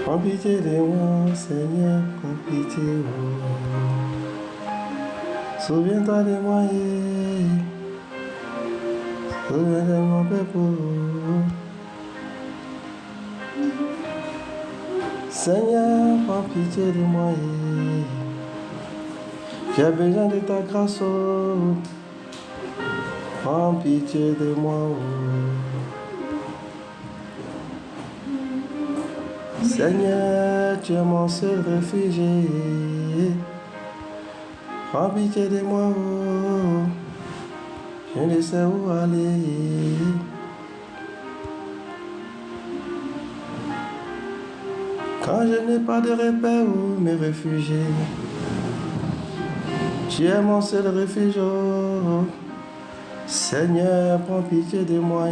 Prends pitié de moi, Seigneur, prends pitié. Souviens-toi de moi, souviens de mon peuple. Seigneur, prends pitié de moi. J'ai besoin de ta grâce. Prends pitié de moi. Seigneur, tu es mon seul réfugié. Prends pitié de moi, je ne sais où aller. Quand je n'ai pas de repère où me réfugier, tu es mon seul refuge. Seigneur, prends pitié de moi.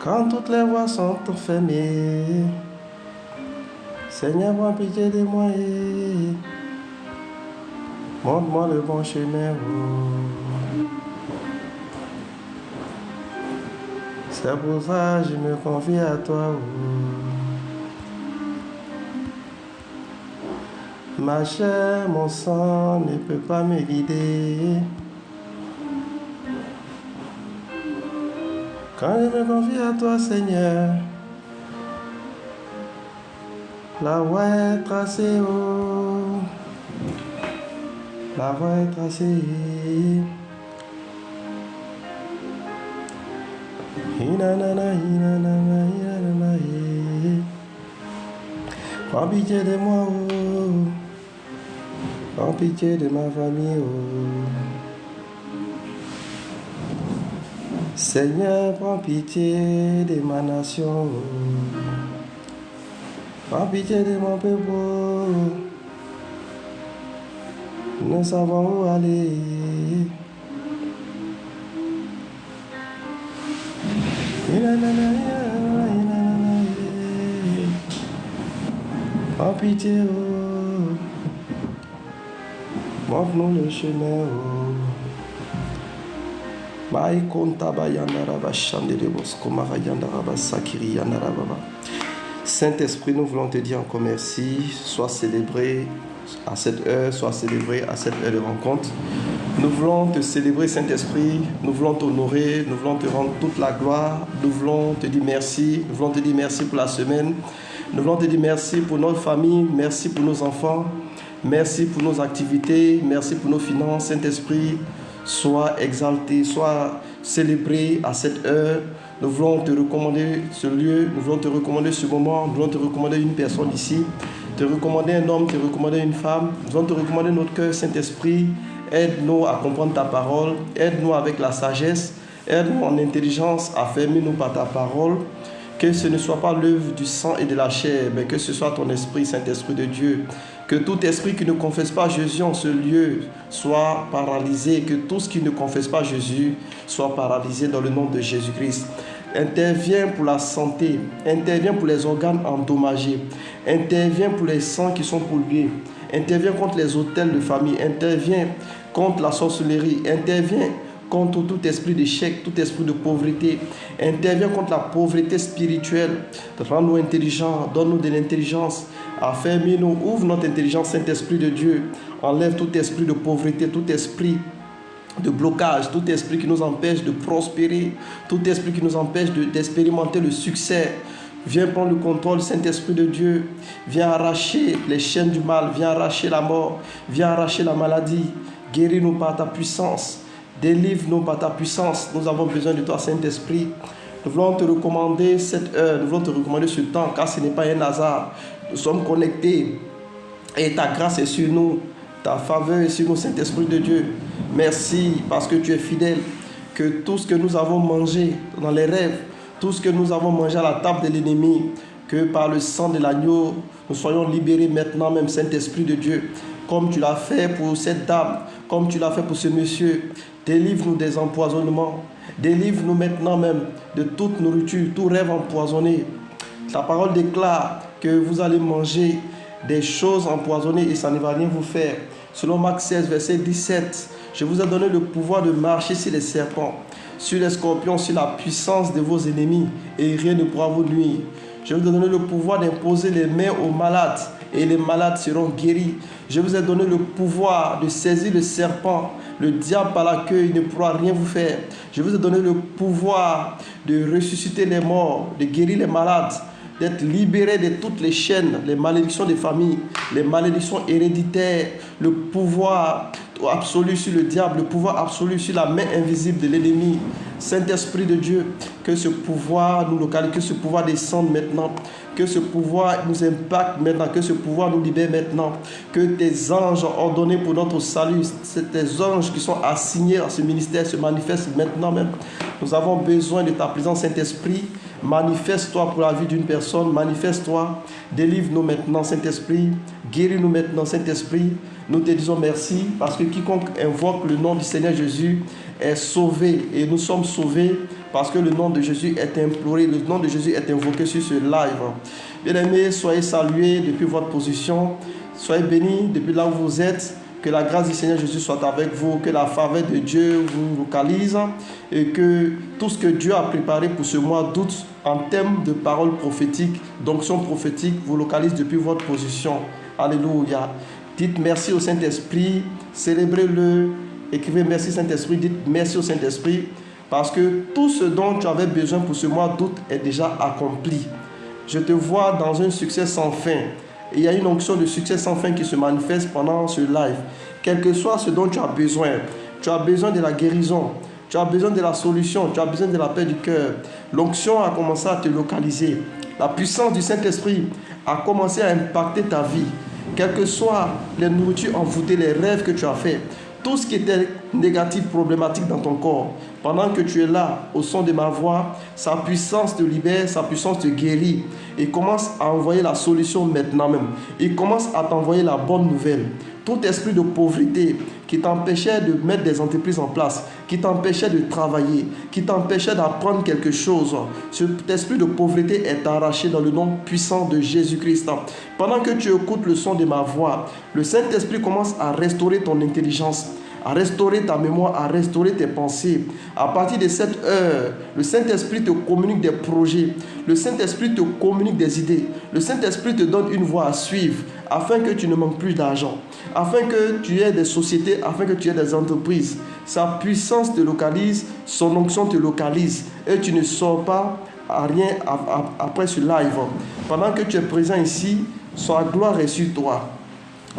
Quand toutes les voies sont fermées, Seigneur, prends pitié de moi. Montre-moi le bon chemin. C'est pour ça que je me confie à toi. Ma chair, mon sang ne peut pas me guider. Quand je me confie à toi, Seigneur, la voie est tracée, la voie est tracée. Prends pitié de moi, prends pitié de ma famille. Seigneur, prends pitié de ma nation. Prends pitié de mon peuple. Nous savons où aller. Prends pitié, montre-nous le chemin. Saint-Esprit, nous voulons te dire encore merci. Sois célébré à cette heure, sois célébré à cette heure de rencontre. Nous voulons te célébrer, Saint-Esprit. Nous voulons t'honorer. Nous voulons te rendre toute la gloire. Nous voulons te dire merci. Nous voulons te dire merci pour la semaine. Nous voulons te dire merci pour notre famille. Merci pour nos enfants. Merci pour nos activités. Merci pour nos finances. Saint-Esprit, sois exalté, sois célébré à cette heure. Nous voulons te recommander ce lieu, nous voulons te recommander ce moment, nous voulons te recommander une personne ici, te recommander un homme, te recommander une femme. Nous voulons te recommander notre cœur, Saint-Esprit. Aide-nous à comprendre ta parole, aide-nous avec la sagesse, aide-nous en intelligence, affermis-nous par ta parole. Que ce ne soit pas l'œuvre du sang et de la chair, mais que ce soit ton esprit, Saint-Esprit de Dieu. Que tout esprit qui ne confesse pas Jésus en ce lieu soit paralysé. Que tout ce qui ne confesse pas Jésus soit paralysé dans le nom de Jésus-Christ. Interviens pour la santé. Interviens pour les organes endommagés. Interviens pour les sangs qui sont pollués. Interviens contre les hôtels de famille. Interviens contre la sorcellerie. Interviens contre tout esprit d'échec, tout esprit de pauvreté. Interviens contre la pauvreté spirituelle. Rends-nous intelligents, donne-nous de l'intelligence. Affermis-nous, ouvre notre intelligence, Saint-Esprit de Dieu. Enlève tout esprit de pauvreté, tout esprit de blocage, tout esprit qui nous empêche de prospérer, tout esprit qui nous empêche d'expérimenter le succès. Viens prendre le contrôle, Saint-Esprit de Dieu. Viens arracher les chaînes du mal, viens arracher la mort, viens arracher la maladie. Guéris-nous par ta puissance. Délivre-nous par ta puissance. Nous avons besoin de toi, Saint-Esprit. Nous voulons te recommander cette heure, nous voulons te recommander ce temps, car ce n'est pas un hasard. Nous sommes connectés et ta grâce est sur nous. Ta faveur est sur nous, Saint-Esprit de Dieu. Merci parce que tu es fidèle. Que tout ce que nous avons mangé dans les rêves, tout ce que nous avons mangé à la table de l'ennemi, que par le sang de l'agneau, nous soyons libérés maintenant même, Saint-Esprit de Dieu. Comme tu l'as fait pour cette dame, comme tu l'as fait pour ce monsieur. Délivre-nous des empoisonnements. Délivre-nous maintenant même de toute nourriture, tout rêve empoisonné. Ta parole déclare que vous allez manger des choses empoisonnées et ça ne va rien vous faire. Selon Marc 16, verset 17, je vous ai donné le pouvoir de marcher sur les serpents, sur les scorpions, sur la puissance de vos ennemis et rien ne pourra vous nuire. Je vous ai donné le pouvoir d'imposer les mains aux malades et les malades seront guéris. Je vous ai donné le pouvoir de saisir le serpent, le diable par la queue, il ne pourra rien vous faire. Je vous ai donné le pouvoir de ressusciter les morts, de guérir les malades, d'être libéré de toutes les chaînes, les malédictions des familles, les malédictions héréditaires, le pouvoir absolu sur le diable, le pouvoir absolu sur la main invisible de l'ennemi. Saint-Esprit de Dieu, que ce pouvoir nous localise, que ce pouvoir descende maintenant, que ce pouvoir nous impacte maintenant, que ce pouvoir nous libère maintenant, que tes anges ordonnés pour notre salut, tes anges qui sont assignés à ce ministère se manifestent maintenant même. Nous avons besoin de ta présence, Saint-Esprit. Manifeste-toi pour la vie d'une personne, manifeste-toi, délivre-nous maintenant, Saint-Esprit, guéris-nous maintenant, Saint-Esprit. Nous te disons merci parce que quiconque invoque le nom du Seigneur Jésus est sauvé et nous sommes sauvés parce que le nom de Jésus est imploré, le nom de Jésus est invoqué sur ce live. Bien-aimés, soyez salués depuis votre position, soyez bénis depuis là où vous êtes. Que la grâce du Seigneur Jésus soit avec vous, que la faveur de Dieu vous localise et que tout ce que Dieu a préparé pour ce mois d'août en termes de paroles prophétiques, d'onction prophétique, vous localise depuis votre position. Alléluia. Dites merci au Saint-Esprit, célébrez-le, écrivez merci Saint-Esprit, dites merci au Saint-Esprit parce que tout ce dont tu avais besoin pour ce mois d'août est déjà accompli. Je te vois dans un succès sans fin. Il y a une onction de succès sans fin qui se manifeste pendant ce live. Quel que soit ce dont tu as besoin de la guérison, tu as besoin de la solution, tu as besoin de la paix du cœur. L'onction a commencé à te localiser. La puissance du Saint-Esprit a commencé à impacter ta vie. Quelles que soient les nourritures envoûtées, les rêves que tu as faits, tout ce qui était négatif, problématique dans ton corps, pendant que tu es là, au son de ma voix, sa puissance te libère, sa puissance te guérit. Il commence à envoyer la solution maintenant même. Il commence à t'envoyer la bonne nouvelle. Tout esprit de pauvreté qui t'empêchait de mettre des entreprises en place, qui t'empêchait de travailler, qui t'empêchait d'apprendre quelque chose, cet esprit de pauvreté est arraché dans le nom puissant de Jésus-Christ. Pendant que tu écoutes le son de ma voix, le Saint-Esprit commence à restaurer ton intelligence, à restaurer ta mémoire, à restaurer tes pensées. À partir de cette heure, le Saint-Esprit te communique des projets, le Saint-Esprit te communique des idées, le Saint-Esprit te donne une voie à suivre afin que tu ne manques plus d'argent, afin que tu aies des sociétés, afin que tu aies des entreprises. Sa puissance te localise, son onction te localise et tu ne sors pas à rien après ce live. Pendant que tu es présent ici, sa gloire est sur toi.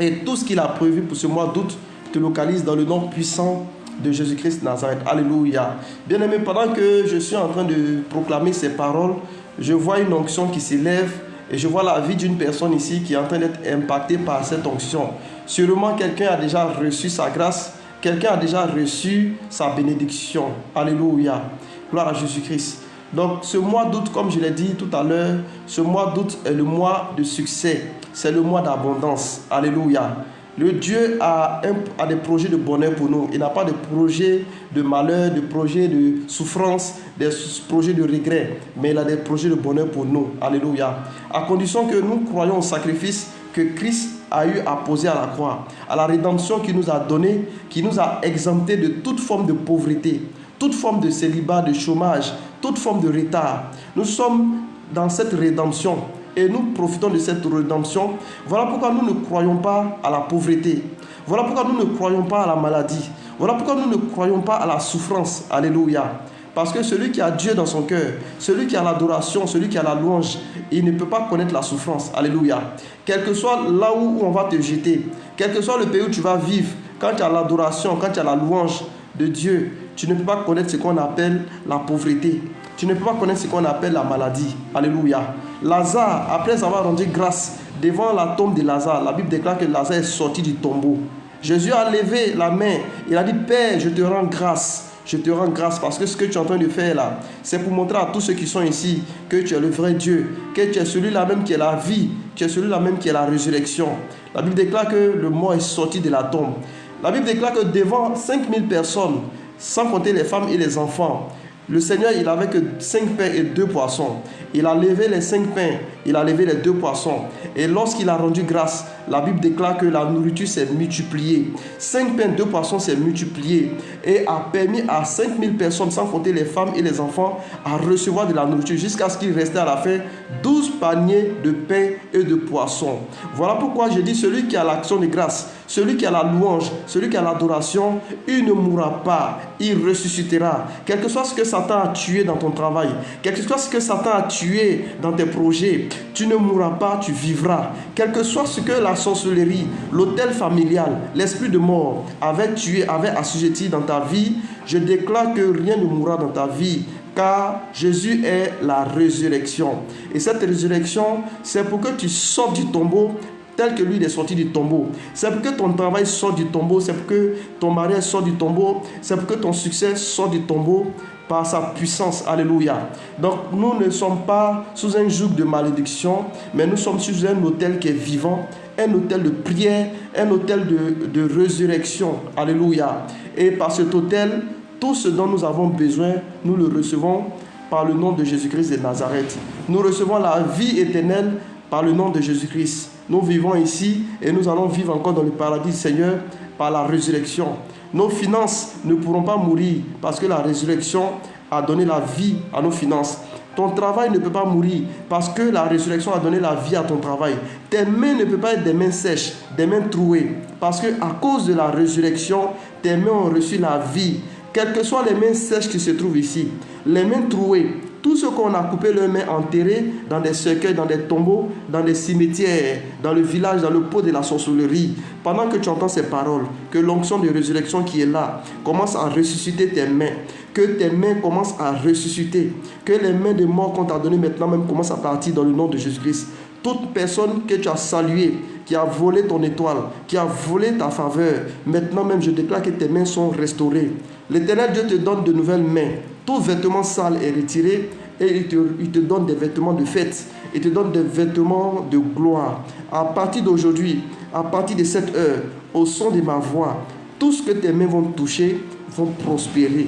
Et tout ce qu'il a prévu pour ce mois d'août te localise dans le nom puissant de Jésus-Christ Nazareth. Alléluia. Bien-aimé, pendant que je suis en train de proclamer ces paroles, je vois une onction qui s'élève et je vois la vie d'une personne ici qui est en train d'être impactée par cette onction. Sûrement, quelqu'un a déjà reçu sa grâce, quelqu'un a déjà reçu sa bénédiction. Alléluia. Gloire à Jésus-Christ. Donc, ce mois d'août, comme je l'ai dit tout à l'heure, ce mois d'août est le mois de succès. C'est le mois d'abondance. Alléluia. Le Dieu a des projets de bonheur pour nous. Il n'a pas de projets de malheur, de projets de souffrance, des projets de regret. Mais il a des projets de bonheur pour nous. Alléluia. À condition que nous croyons au sacrifice que Christ a eu à poser à la croix, à la rédemption qu'il nous a donnée, qui nous a exemptés de toute forme de pauvreté, toute forme de célibat, de chômage, toute forme de retard. Nous sommes dans cette rédemption. Et nous profitons de cette rédemption. Voilà pourquoi nous ne croyons pas à la pauvreté. Voilà pourquoi nous ne croyons pas à la maladie. Voilà pourquoi nous ne croyons pas à la souffrance. Alléluia. Parce que celui qui a Dieu dans son cœur, celui qui a l'adoration, celui qui a la louange, il ne peut pas connaître la souffrance. Alléluia. Quel que soit là où on va te jeter, quel que soit le pays où tu vas vivre, quand tu as l'adoration, quand tu as la louange de Dieu, tu ne peux pas connaître ce qu'on appelle la pauvreté. Tu ne peux pas connaître ce qu'on appelle la maladie. Alléluia. Lazare, après avoir rendu grâce devant la tombe de Lazare, la Bible déclare que Lazare est sorti du tombeau. Jésus a levé la main. Il a dit, Père, je te rends grâce. Je te rends grâce parce que ce que tu es en train de faire là, c'est pour montrer à tous ceux qui sont ici que tu es le vrai Dieu, que tu es celui-là même qui est la vie, tu es celui-là même qui est la résurrection. La Bible déclare que le mort est sorti de la tombe. La Bible déclare que devant 5000 personnes, sans compter les femmes et les enfants, le Seigneur, il n'avait que 5 pains et 2 poissons. Il a levé les 5 pains, il a levé les 2 poissons. Et lorsqu'il a rendu grâce, la Bible déclare que la nourriture s'est multipliée. 5 pains, 2 poissons s'est multiplié et a permis à 5000 personnes, sans compter les femmes et les enfants, à recevoir de la nourriture jusqu'à ce qu'il restait à la fin 12 paniers de pain et de poissons. Voilà pourquoi je dis, celui qui a l'action de grâce, celui qui a la louange, celui qui a l'adoration, il ne mourra pas, il ressuscitera. Quel que soit ce que Satan a tué dans ton travail, quel que soit ce que Satan a tué dans tes projets, tu ne mourras pas, tu vivras. Quel que soit ce que la sorcellerie, l'autel familial, l'esprit de mort avait tué, avait assujetti dans ta vie, je déclare que rien ne mourra dans ta vie, car Jésus est la résurrection. Et cette résurrection, c'est pour que tu sortes du tombeau tel que lui il est sorti du tombeau. C'est pour que ton travail sorte du tombeau, c'est pour que ton mariage sorte du tombeau, c'est pour que ton succès sorte du tombeau par sa puissance. Alléluia. Donc nous ne sommes pas sous un joug de malédiction, mais nous sommes sous un autel qui est vivant, un autel de prière, un autel de résurrection. Alléluia. Et par cet autel, tout ce dont nous avons besoin, nous le recevons par le nom de Jésus-Christ de Nazareth. Nous recevons la vie éternelle par le nom de Jésus-Christ. Nous vivons ici et nous allons vivre encore dans le paradis du Seigneur par la résurrection. Nos finances ne pourront pas mourir parce que la résurrection a donné la vie à nos finances. Ton travail ne peut pas mourir parce que la résurrection a donné la vie à ton travail. Tes mains ne peuvent pas être des mains sèches, des mains trouées. Parce qu'à cause de la résurrection, tes mains ont reçu la vie. Quelles que soient les mains sèches qui se trouvent ici, les mains trouées, tous ceux qu'on a coupé leurs mains enterrés dans des cercueils, dans des tombeaux, dans des cimetières, dans le village, dans le pot de la sorcellerie, pendant que tu entends ces paroles, que l'onction de résurrection qui est là commence à ressusciter tes mains, que tes mains commencent à ressusciter, que les mains de mort qu'on t'a données maintenant même commencent à partir dans le nom de Jésus-Christ. Toute personne que tu as saluée, qui a volé ton étoile, qui a volé ta faveur, maintenant même je déclare que tes mains sont restaurées. L'Éternel Dieu te donne de nouvelles mains. Tout vêtement sale est retiré et il te donne des vêtements de fête. Il te donne des vêtements de gloire. À partir d'aujourd'hui, à partir de cette heure, au son de ma voix, tout ce que tes mains vont toucher vont prospérer.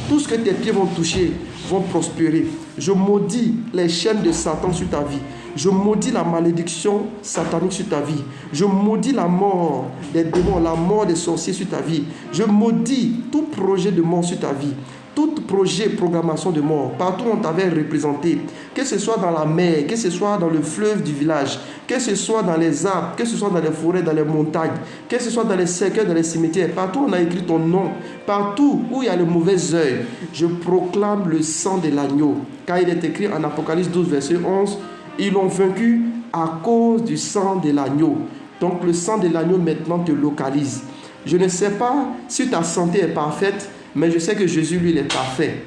Tout ce que tes pieds vont toucher vont prospérer. Je maudis les chaînes de Satan sur ta vie. Je maudis la malédiction satanique sur ta vie. Je maudis la mort des démons, la mort des sorciers sur ta vie. Je maudis tout projet de mort sur ta vie. Tout projet, programmation de mort, partout où on t'avait représenté, que ce soit dans la mer, que ce soit dans le fleuve du village, que ce soit dans les arbres, que ce soit dans les forêts, dans les montagnes, que ce soit dans les cercueils, dans les cimetières, partout où on a écrit ton nom, partout où il y a le mauvais œil, je proclame le sang de l'agneau. Car il est écrit en Apocalypse 12, verset 11, ils l'ont vaincu à cause du sang de l'agneau. Donc le sang de l'agneau maintenant te localise. Je ne sais pas si ta santé est parfaite, mais je sais que Jésus, lui, il est parfait.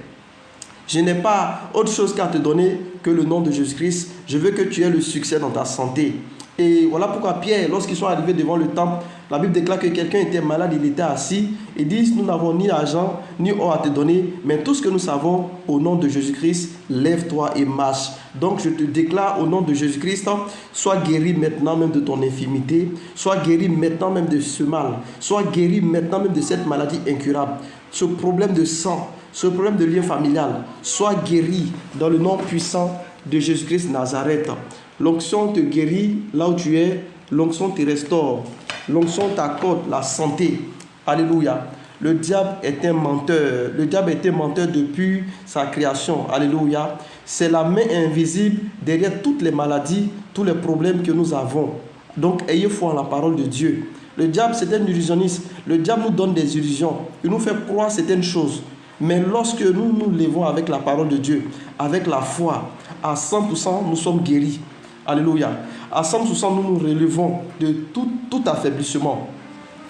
Je n'ai pas autre chose qu'à te donner que le nom de Jésus-Christ. Je veux que tu aies le succès dans ta santé. Et voilà pourquoi Pierre, lorsqu'ils sont arrivés devant le temple, La Bible déclare que quelqu'un était malade, il était assis. Ils disent, nous n'avons ni argent, ni or à te donner, mais tout ce que nous savons, au nom de Jésus-Christ, lève-toi et marche. Donc je te déclare au nom de Jésus-Christ, sois guéri maintenant même de ton infirmité, sois guéri maintenant même de ce mal, sois guéri maintenant même de cette maladie incurable, ce problème de sang, ce problème de lien familial, sois guéri dans le nom puissant de Jésus-Christ Nazareth. L'onction te guérit là où tu es, l'onction te restaure, l'onction t'accorde la santé. Alléluia. Le diable est un menteur. Le diable est un menteur depuis sa création. Alléluia. C'est la main invisible derrière toutes les maladies, tous les problèmes que nous avons. Donc, ayez foi en la parole de Dieu. Le diable, c'est un illusionniste. Le diable nous donne des illusions. Il nous fait croire certaines choses. Mais lorsque nous nous levons avec la parole de Dieu, avec la foi, à 100%, nous sommes guéris. Alléluia. À 100%, nous nous relevons de tout affaiblissement.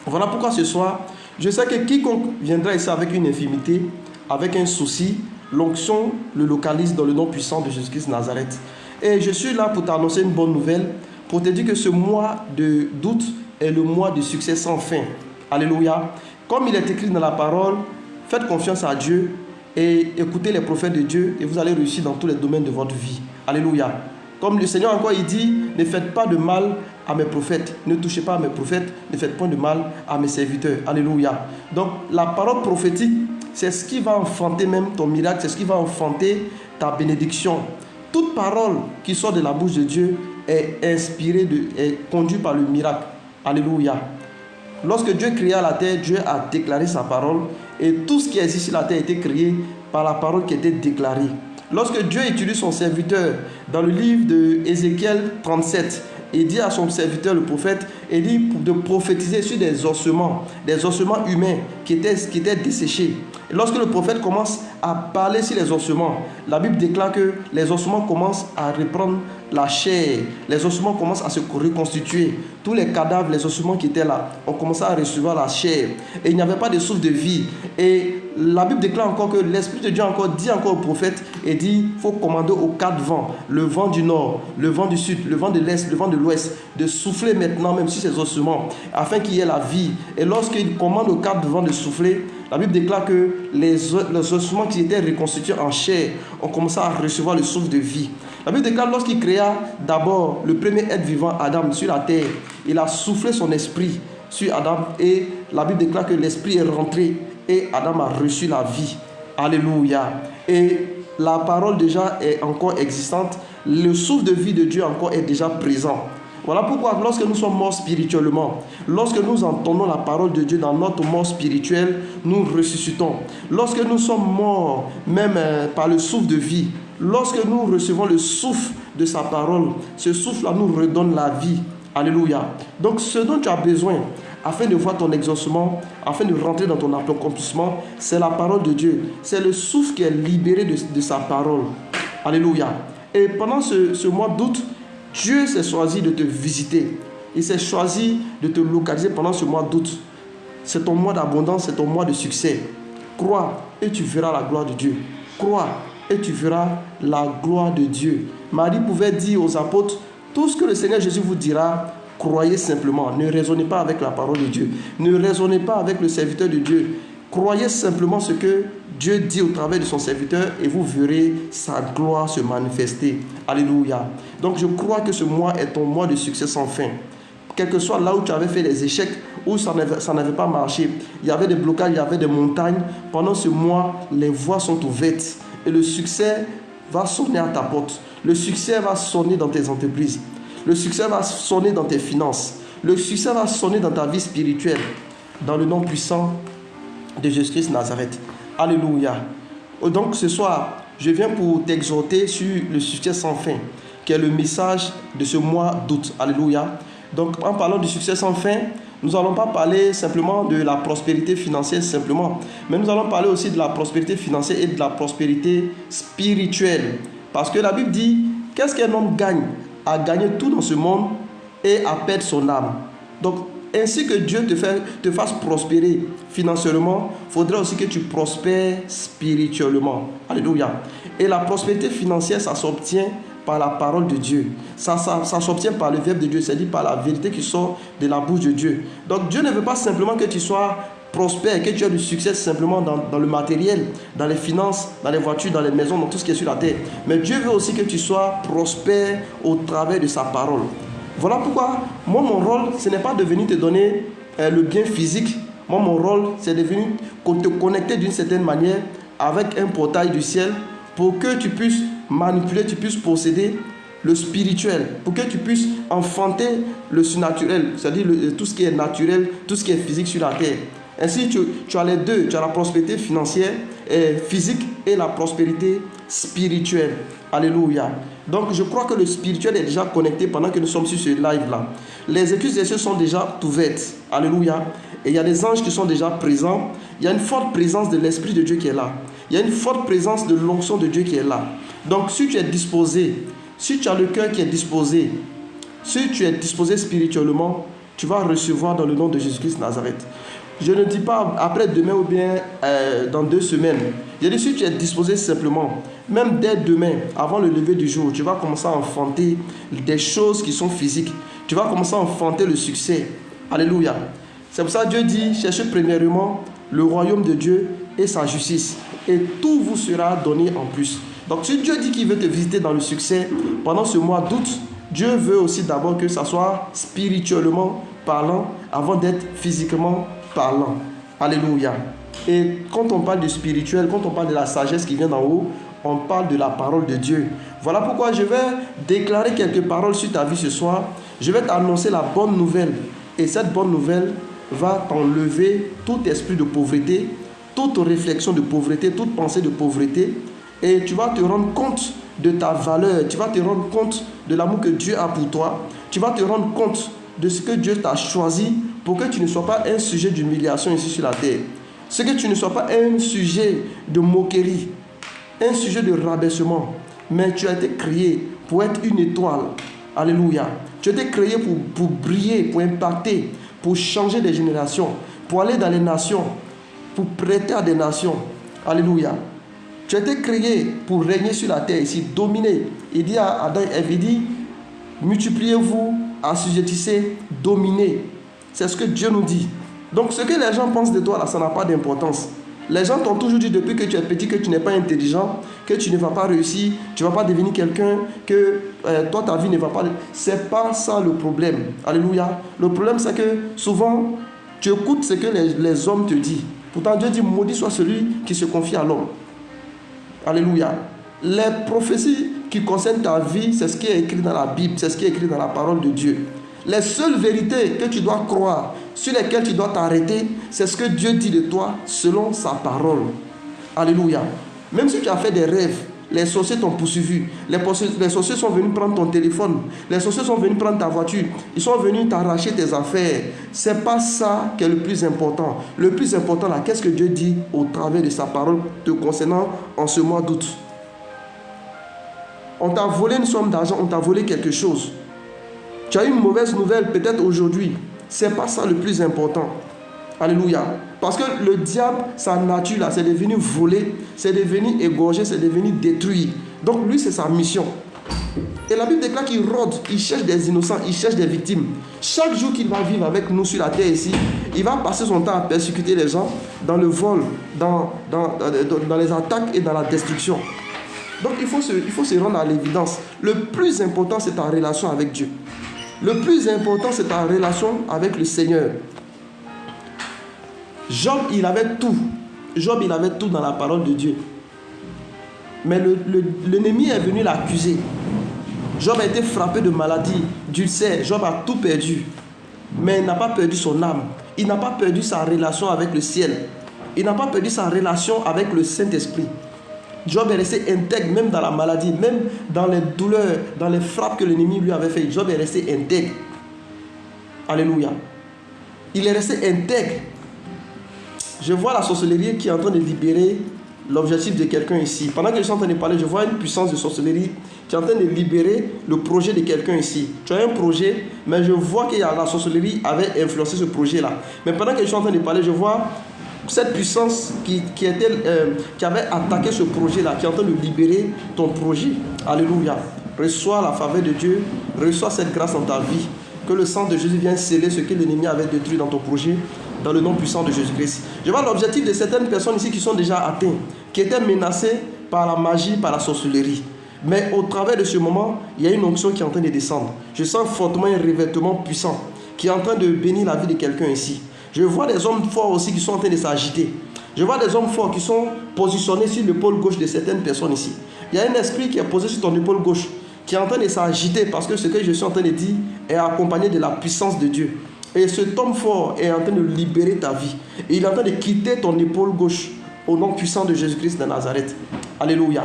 Voilà pourquoi ce soir, je sais que quiconque viendra ici avec une infirmité, avec un souci, l'onction le localise dans le nom puissant de Jésus-Christ Nazareth. Et je suis là pour t'annoncer une bonne nouvelle, pour te dire que ce mois d'août est le mois de succès sans fin. Alléluia. Comme il est écrit dans la parole, faites confiance à Dieu et écoutez les prophètes de Dieu et vous allez réussir dans tous les domaines de votre vie. Alléluia. Comme le Seigneur encore il dit, ne faites pas de mal à mes prophètes, ne touchez pas à mes prophètes, ne faites point de mal à mes serviteurs. Alléluia. Donc la parole prophétique, c'est ce qui va enfanter même ton miracle, c'est ce qui va enfanter ta bénédiction. Toute parole qui sort de la bouche de Dieu est inspirée, est conduite par le miracle. Alléluia. Lorsque Dieu créa la terre, Dieu a déclaré sa parole et tout ce qui existe sur la terre a été créé par la parole qui était déclarée. Lorsque Dieu utilise son serviteur dans le livre de Ézéchiel 37, il dit à son serviteur le prophète, il dit de prophétiser sur des ossements humains qui étaient desséchés. Et lorsque le prophète commence à parler sur les ossements, la Bible déclare que les ossements commencent à reprendre la chair, les ossements commencent à se reconstituer. Tous les cadavres, les ossements qui étaient là, ont commencé à recevoir la chair. Et il n'y avait pas de souffle de vie. Et la Bible déclare encore que l'Esprit de Dieu dit encore au prophète, et dit, il faut commander aux 4 vents, le vent du nord, le vent du sud, le vent de l'est, le vent de l'ouest, de souffler maintenant même sur ces ossements, afin qu'il y ait la vie. Et lorsqu'il commande aux 4 vents de souffler, la Bible déclare que les ossements qui étaient reconstitués en chair ont commencé à recevoir le souffle de vie. La Bible déclare lorsqu'il créa d'abord le premier être vivant, Adam, sur la terre, il a soufflé son esprit sur Adam et la Bible déclare que l'esprit est rentré et Adam a reçu la vie. Alléluia. Et la parole déjà est encore existante. Le souffle de vie de Dieu encore est déjà présent. Voilà pourquoi lorsque nous sommes morts spirituellement, lorsque nous entendons la parole de Dieu dans notre mort spirituelle, nous ressuscitons. Lorsque nous sommes morts, même par le souffle de vie, lorsque nous recevons le souffle de sa parole, ce souffle-là nous redonne la vie. Alléluia. Donc ce dont tu as besoin, afin de voir ton exaucement, afin de rentrer dans ton accomplissement, c'est la parole de Dieu. C'est le souffle qui est libéré de sa parole. Alléluia. Et pendant ce mois d'août, Dieu s'est choisi de te visiter. Il s'est choisi de te localiser pendant ce mois d'août. C'est ton mois d'abondance, c'est ton mois de succès. Crois et tu verras la gloire de Dieu. Crois et tu verras la gloire de Dieu. Marie pouvait dire aux apôtres, tout ce que le Seigneur Jésus vous dira, croyez simplement. Ne raisonnez pas avec la parole de Dieu. Ne raisonnez pas avec le serviteur de Dieu. Croyez simplement ce que Dieu dit au travers de son serviteur et vous verrez sa gloire se manifester. Alléluia. Donc je crois que ce mois est ton mois de succès sans fin. Quel que soit là où tu avais fait des échecs, où ça n'avait pas marché, il y avait des blocages, il y avait des montagnes. Pendant ce mois, les voies sont ouvertes et le succès va sonner à ta porte. Le succès va sonner dans tes entreprises. Le succès va sonner dans tes finances. Le succès va sonner dans ta vie spirituelle. Dans le nom puissant de Jésus-Christ Nazareth. Alléluia. Donc ce soir, je viens pour t'exhorter sur le succès sans fin, qui est le message de ce mois d'août. Alléluia. Donc en parlant du succès sans fin, nous n'allons pas parler simplement de la prospérité financière simplement, mais nous allons parler aussi de la prospérité financière et de la prospérité spirituelle. Parce que la Bible dit, qu'est-ce qu'un homme gagne? À gagner tout dans ce monde et à perdre son âme. Donc, ainsi que Dieu te fasse prospérer financièrement, il faudrait aussi que tu prospères spirituellement. Alléluia. Et la prospérité financière, ça s'obtient par la parole de Dieu. Ça s'obtient par le verbe de Dieu, c'est-à-dire par la vérité qui sort de la bouche de Dieu. Donc Dieu ne veut pas simplement que tu sois prospère, que tu aies du succès simplement dans le matériel, dans les finances, dans les voitures, dans les maisons, dans tout ce qui est sur la terre. Mais Dieu veut aussi que tu sois prospère au travers de sa parole. Voilà pourquoi, moi, mon rôle, ce n'est pas de venir te donner le bien physique. Moi, mon rôle, c'est de venir te connecter d'une certaine manière avec un portail du ciel pour que tu puisses manipuler, tu puisses posséder le spirituel, pour que tu puisses enfanter le surnaturel, c'est-à-dire tout ce qui est naturel, tout ce qui est physique sur la terre. Ainsi, tu as les deux, tu as la prospérité financière et physique et la prospérité spirituelle. Alléluia. Donc, je crois que le spirituel est déjà connecté pendant que nous sommes sur ce live-là. Les écluses des cieux sont déjà ouvertes. Alléluia. Et il y a des anges qui sont déjà présents. Il y a une forte présence de l'Esprit de Dieu qui est là. Il y a une forte présence de l'onction de Dieu qui est là. Donc, si tu es disposé, si tu as le cœur qui est disposé, si tu es disposé spirituellement, tu vas recevoir dans le nom de Jésus-Christ Nazareth. Je ne dis pas après-demain ou bien dans 2 semaines. Je dis si tu es disposé simplement, même dès demain, avant le lever du jour, tu vas commencer à enfanter des choses qui sont physiques. Tu vas commencer à enfanter le succès. Alléluia. C'est pour ça que Dieu dit, cherchez premièrement le royaume de Dieu et sa justice. Et tout vous sera donné en plus. Donc si Dieu dit qu'il veut te visiter dans le succès, pendant ce mois d'août, Dieu veut aussi d'abord que ça soit spirituellement parlant avant d'être physiquement parlant. Alléluia. Et quand on parle du spirituel, quand on parle de la sagesse qui vient d'en haut, on parle de la parole de Dieu. Voilà pourquoi je vais déclarer quelques paroles sur ta vie ce soir. Je vais t'annoncer la bonne nouvelle. Et cette bonne nouvelle va t'enlever tout esprit de pauvreté, toute réflexion de pauvreté, toute pensée de pauvreté. Et tu vas te rendre compte de ta valeur. Tu vas te rendre compte de l'amour que Dieu a pour toi. Tu vas te rendre compte de ce que Dieu t'a choisi pour que tu ne sois pas un sujet d'humiliation ici sur la terre. Ce que tu ne sois pas un sujet de moquerie, un sujet de rabaissement. Mais tu as été créé pour être une étoile. Alléluia. Tu as été créé pour briller, pour impacter, pour changer des générations, pour aller dans les nations, pour prêter à des nations. Alléluia. Tu as été créé pour régner sur la terre ici, dominer. Il dit à Adam et Ève, il dit, multipliez-vous, assujettissez, dominez. C'est ce que Dieu nous dit. Donc ce que les gens pensent de toi là, ça n'a pas d'importance. Les gens t'ont toujours dit depuis que tu es petit que tu n'es pas intelligent, que tu ne vas pas réussir, tu ne vas pas devenir quelqu'un, que toi ta vie ne va pas... C'est pas ça le problème. Alléluia. Le problème c'est que souvent tu écoutes ce que les hommes te disent. Pourtant Dieu dit maudit soit celui qui se confie à l'homme. Alléluia. Les prophéties qui concernent ta vie, c'est ce qui est écrit dans la Bible, c'est ce qui est écrit dans la parole de Dieu. Les seules vérités que tu dois croire, sur lesquelles tu dois t'arrêter, c'est ce que Dieu dit de toi selon sa parole. Alléluia. Même si tu as fait des rêves, les sorciers t'ont poursuivi, les sorciers sont venus prendre ton téléphone, les sorciers sont venus prendre ta voiture, ils sont venus t'arracher tes affaires. Ce n'est pas ça qui est le plus important. Le plus important là, qu'est-ce que Dieu dit au travers de sa parole te concernant en ce mois d'août? On t'a volé une somme d'argent, on t'a volé quelque chose. Tu as une mauvaise nouvelle peut-être aujourd'hui. Ce n'est pas ça le plus important. Alléluia. Parce que le diable, sa nature là, c'est de venir voler, c'est de venir égorger, c'est de venir détruire. Donc lui, c'est sa mission. Et la Bible déclare qu'il rôde, il cherche des innocents, il cherche des victimes. Chaque jour qu'il va vivre avec nous sur la terre ici, il va passer son temps à persécuter les gens dans le vol, dans les attaques et dans la destruction. Donc il faut se rendre à l'évidence. Le plus important, c'est ta relation avec Dieu. Le plus important, c'est ta relation avec le Seigneur. Job, il avait tout. Job, il avait tout dans la parole de Dieu. Mais l'ennemi est venu l'accuser. Job a été frappé de maladie, d'ulcère. Job a tout perdu. Mais il n'a pas perdu son âme. Il n'a pas perdu sa relation avec le ciel. Il n'a pas perdu sa relation avec le Saint-Esprit. Job est resté intègre, même dans la maladie, même dans les douleurs, dans les frappes que l'ennemi lui avait fait. Job est resté intègre. Alléluia. Il est resté intègre. Je vois la sorcellerie qui est en train de libérer l'objectif de quelqu'un ici. Pendant que je suis en train de parler, je vois une puissance de sorcellerie qui est en train de libérer le projet de quelqu'un ici. Tu as un projet, mais je vois que la sorcellerie avait influencé ce projet-là. Mais pendant que je suis en train de parler, je vois cette puissance qui avait attaqué ce projet-là, qui est en train de libérer ton projet. Alléluia. reçois la faveur de Dieu, reçois cette grâce dans ta vie. Que le sang de Jésus vienne sceller ce que l'ennemi avait détruit dans ton projet, dans le nom puissant de Jésus-Christ. Je vois l'objectif de certaines personnes ici qui sont déjà atteintes, qui étaient menacées par la magie, par la sorcellerie. Mais au travers de ce moment, il y a une onction qui est en train de descendre. Je sens fortement un revêtement puissant qui est en train de bénir la vie de quelqu'un ici. Je vois des hommes forts aussi qui sont en train de s'agiter. Je vois des hommes forts qui sont positionnés sur l'épaule gauche de certaines personnes ici. Il y a un esprit qui est posé sur ton épaule gauche, qui est en train de s'agiter parce que ce que je suis en train de dire est accompagné de la puissance de Dieu. Et cet homme fort est en train de libérer ta vie. Et il est en train de quitter ton épaule gauche au nom puissant de Jésus-Christ de Nazareth. Alléluia.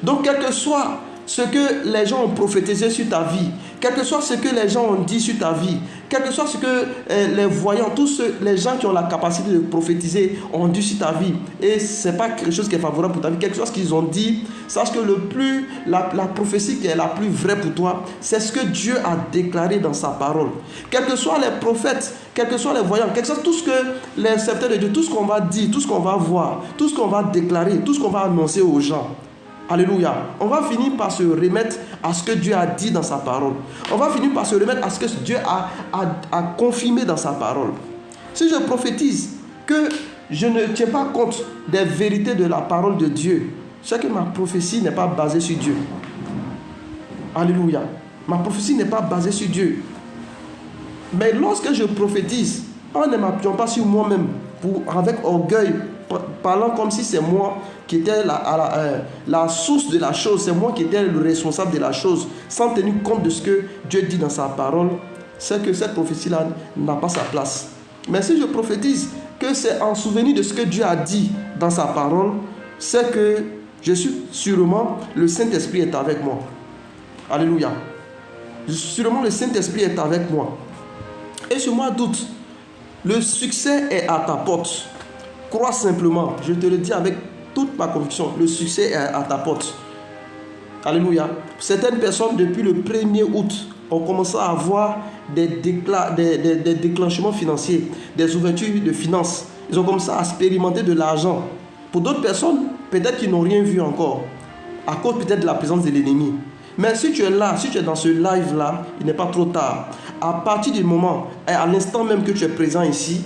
Donc, quel que soit ce que les gens ont prophétisé sur ta vie, quel que soit ce que les gens ont dit sur ta vie, quel que soit ce que les voyants, tous les gens qui ont la capacité de prophétiser ont dit sur ta vie, et ce n'est pas quelque chose qui est favorable pour ta vie, quelque chose qu'ils ont dit, sache que la prophétie qui est la plus vraie pour toi, c'est ce que Dieu a déclaré dans sa parole. Quels que soient les prophètes, quels que soient les voyants, quel que soit tout ce que les serviteurs de Dieu, tout ce qu'on va dire, tout ce qu'on va voir, tout ce qu'on va déclarer, tout ce qu'on va annoncer aux gens, alléluia. On va finir par se remettre à ce que Dieu a dit dans sa parole. On va finir par se remettre à ce que Dieu a confirmé dans sa parole. Si je prophétise que je ne tiens pas compte des vérités de la parole de Dieu, c'est que ma prophétie n'est pas basée sur Dieu. Alléluia. Ma prophétie n'est pas basée sur Dieu. Mais lorsque je prophétise, en ne m'appuyant pas sur moi-même, avec orgueil, parlant comme si c'est moi qui étais la source de la chose, c'est moi qui étais le responsable de la chose, sans tenir compte de ce que Dieu dit dans sa parole, c'est que cette prophétie-là n'a pas sa place. Mais si je prophétise que c'est en souvenir de ce que Dieu a dit dans sa parole, c'est que je suis sûrement, le Saint-Esprit est avec moi. Alléluia. Sûrement le Saint-Esprit est avec moi. Et ce mois d'août, le succès est à ta porte. Crois simplement, je te le dis avec toute ma conviction, le succès est à ta porte. Alléluia. Certaines personnes, depuis le 1er août, ont commencé à avoir des déclenchements financiers, des ouvertures de finances. Ils ont commencé à expérimenter de l'argent. Pour d'autres personnes, peut-être qu'ils n'ont rien vu encore, à cause peut-être de la présence de l'ennemi. Mais si tu es là, si tu es dans ce live-là, il n'est pas trop tard. À partir du moment, et à l'instant même que tu es présent ici,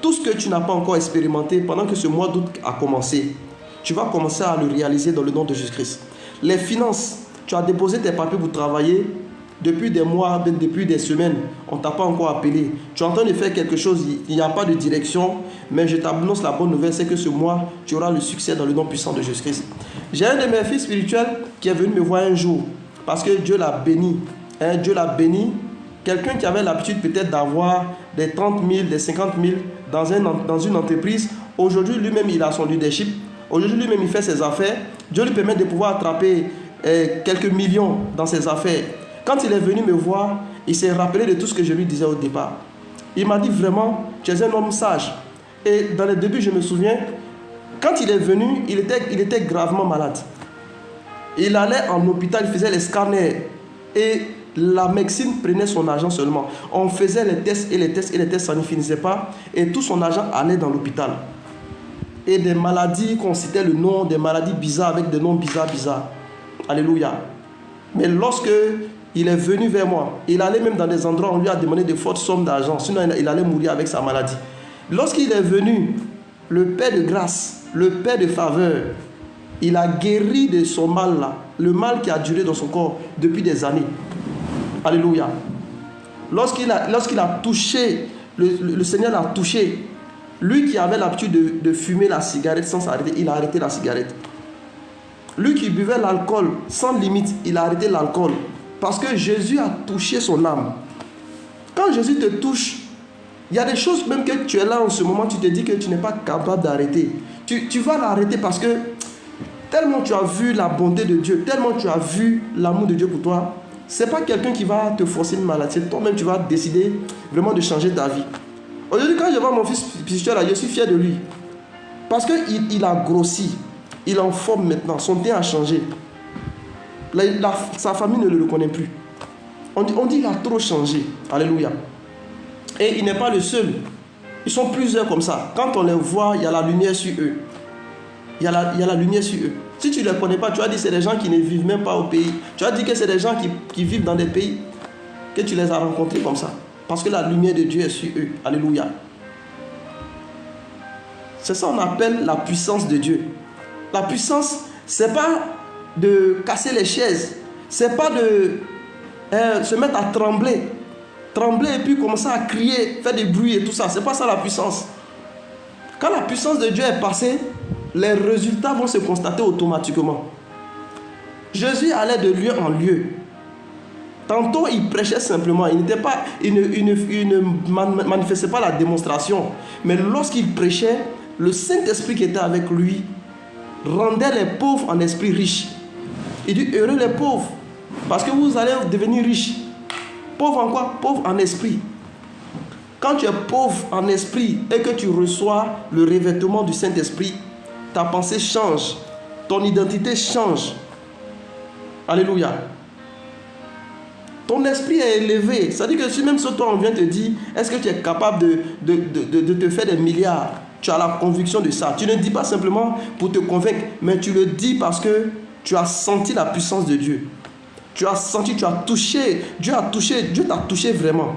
tout ce que tu n'as pas encore expérimenté pendant que ce mois d'août a commencé, tu vas commencer à le réaliser dans le nom de Jésus-Christ. Les finances, tu as déposé tes papiers pour travailler depuis des mois, depuis des semaines, on ne t'a pas encore appelé. Tu es en train de faire quelque chose, il n'y a pas de direction, mais je t'annonce la bonne nouvelle, c'est que ce mois, tu auras le succès dans le nom puissant de Jésus-Christ. J'ai un de mes fils spirituels qui est venu me voir un jour, parce que Dieu l'a béni. Dieu l'a béni. Quelqu'un qui avait l'habitude peut-être d'avoir des 30 000, des 50 000 dans une entreprise, aujourd'hui lui-même il a son leadership, aujourd'hui lui-même il fait ses affaires, Dieu lui permet de pouvoir attraper quelques millions dans ses affaires. Quand il est venu me voir, il s'est rappelé de tout ce que je lui disais au départ. Il m'a dit vraiment, tu es un homme sage. Et dans les débuts, je me souviens, quand il est venu, il était gravement malade. Il allait en hôpital, il faisait les scanners et la médecine prenait son argent seulement. On faisait les tests et les tests et les tests, ça ne finissait pas. Et tout son argent allait dans l'hôpital. Et des maladies qu'on citait le nom, des maladies bizarres avec des noms bizarres. Alléluia. Mais lorsque il est venu vers moi, il allait même dans des endroits où on lui a demandé de fortes sommes d'argent, sinon il allait mourir avec sa maladie. Lorsqu'il est venu, le Père de grâce, le Père de faveur, il a guéri de son mal là, le mal qui a duré dans son corps depuis des années. Alléluia. Lorsqu'il a touché, le Seigneur l'a touché, lui qui avait l'habitude de fumer la cigarette sans s'arrêter, il a arrêté la cigarette. Lui qui buvait l'alcool sans limite, il a arrêté l'alcool. Parce que Jésus a touché son âme. Quand Jésus te touche, il y a des choses même que tu es là en ce moment, tu te dis que tu n'es pas capable d'arrêter. Tu vas l'arrêter parce que tellement tu as vu la bonté de Dieu, tellement tu as vu l'amour de Dieu pour toi, ce n'est pas quelqu'un qui va te forcer une maladie. Toi-même, tu vas décider vraiment de changer ta vie. Aujourd'hui, quand je vois mon fils spirituel, je suis fier de lui. Parce qu'il a grossi. Il est en forme maintenant. Son teint a changé. Sa famille ne le connaît plus. On dit qu'il a trop changé. Alléluia. Et il n'est pas le seul. Ils sont plusieurs comme ça. Quand on les voit, il y a la lumière sur eux. Il y a la lumière sur eux. Si tu ne les connais pas, tu as dit que c'est des gens qui ne vivent même pas au pays. Tu as dit que c'est des gens qui vivent dans des pays, que tu les as rencontrés comme ça. Parce que la lumière de Dieu est sur eux. Alléluia. C'est ça qu'on appelle la puissance de Dieu. La puissance, ce n'est pas de casser les chaises. Ce n'est pas de se mettre à trembler. Trembler et puis commencer à crier, faire des bruits et tout ça. Ce n'est pas ça la puissance. Quand la puissance de Dieu est passée, les résultats vont se constater automatiquement. Jésus allait de lieu en lieu. Tantôt, il prêchait simplement. Il ne manifestait pas la démonstration. Mais lorsqu'il prêchait, le Saint-Esprit qui était avec lui rendait les pauvres en esprit riches. Il dit, heureux les pauvres, parce que vous allez devenir riches. Pauvre en quoi? Pauvre en esprit. Quand tu es pauvre en esprit et que tu reçois le revêtement du Saint-Esprit, ta pensée change, ton identité change. Alléluia. Ton esprit est élevé. C'est-à-dire que si même sur toi on vient te dire, est-ce que tu es capable de te faire des milliards? Tu as la conviction de ça. Tu ne dis pas simplement pour te convaincre, mais tu le dis parce que tu as senti la puissance de Dieu. Tu as senti, tu as touché. Dieu t'a touché vraiment.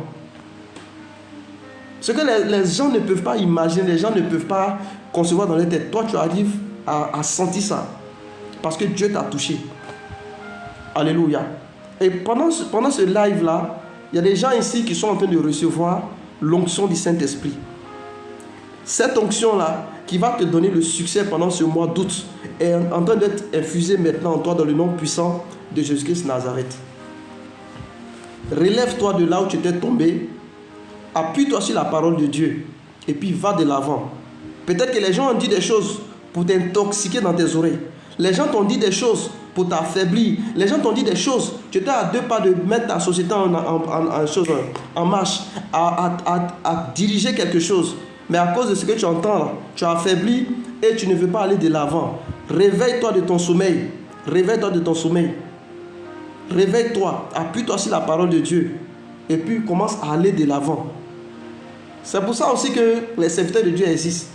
Ce que les gens ne peuvent pas imaginer, les gens ne peuvent pas concevoir dans leur tête. Toi, tu arrives à sentir ça. Parce que Dieu t'a touché. Alléluia. Et pendant ce live-là, il y a des gens ici qui sont en train de recevoir l'onction du Saint-Esprit. Cette onction-là, qui va te donner le succès pendant ce mois d'août, est en train d'être infusée maintenant en toi dans le nom puissant de Jésus-Christ Nazareth. Relève-toi de là où tu étais tombé. Appuie-toi sur la parole de Dieu. Et puis va de l'avant. Peut-être que les gens ont dit des choses pour t'intoxiquer dans tes oreilles. Les gens t'ont dit des choses pour t'affaiblir. Les gens t'ont dit des choses. Tu étais à 2 pas de mettre ta société en marche, à diriger quelque chose. Mais à cause de ce que tu entends là, tu as affaibli et tu ne veux pas aller de l'avant. Réveille-toi de ton sommeil. Réveille-toi de ton sommeil. Réveille-toi. Appuie-toi sur la parole de Dieu. Et puis commence à aller de l'avant. C'est pour ça aussi que les serviteurs de Dieu existent.